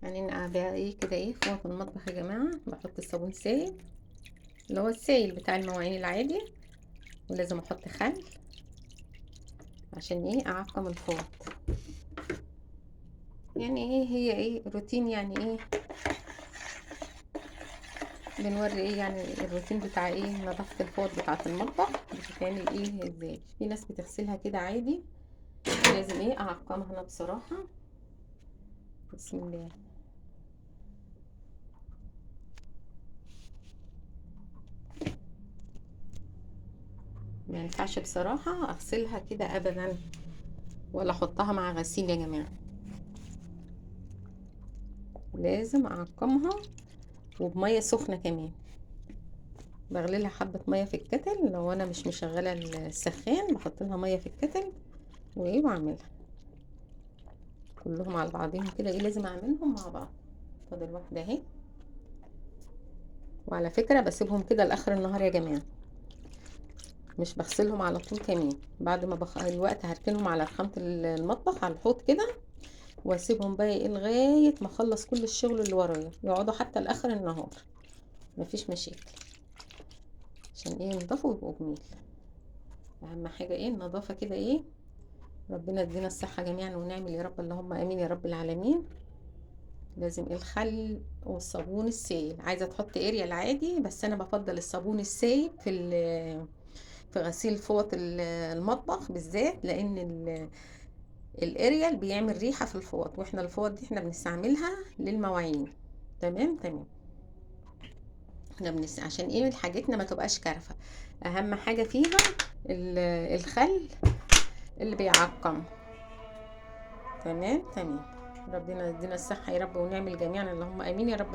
يعني بقى ايه كده ايه فوط المطبخ يا جماعه. بحط الصابون سائل اللي هو السائل بتاع المواعين العادي، ولازم احط خل عشان ايه اعقم الفوط. يعني ايه هي ايه روتين، يعني ايه بنوري ايه يعني الروتين بتاع ايه نظافه الفوط بتاعه المطبخ بتتعمل ايه ازاي. في ناس بتغسلها كده عادي، لازم ايه اعقمها انا بصراحه. بسم الله. ما ينفعش بصراحه اغسلها كده ابدا، ولا احطها مع غسيل يا جماعه. لازم اعقمها وبميه سخنه كمان. بغلي لها حبه ميه في الكتل، لو انا مش مشغله السخان بحط لها ميه في الكتل وايه واعملها كلهم على بعضهم كده. ايه لازم اعملهم مع بعض. فاضل واحده اهي. وعلى فكره بسيبهم كده لاخر النهار يا جماعه، مش بغسلهم على طول كمان. بعد ما الوقت هركنهم على رخامه المطبخ على الحوض كده، واسيبهم بقى ايه لغايه ما اخلص كل الشغل اللي ورايا، يقعدوا حتى لاخر النهار مفيش مشاكل. عشان ايه ينضفوا ويبقوا جميل. اهم حاجه ايه النظافه كده ايه. ربنا يدينا الصحه جميعا ونعمل يا رب، اللهم امين يا رب العالمين. لازم الخل والصابون السائل. عايزه تحط اريال عادي، بس انا بفضل الصابون السائل في غسيل فوط المطبخ بالذات، لان الاريال بيعمل ريحه في الفوط، واحنا الفوط دي احنا بنستعملها للمواعين. تمام تمام. احنا عشان ايه حاجتنا ما تبقاش كارفه. اهم حاجه فيها الخل اللي بيعقم. تمام تمام. ربنا يدينا الصحه يا رب ونعمل جميعا، اللهم امين يا رب.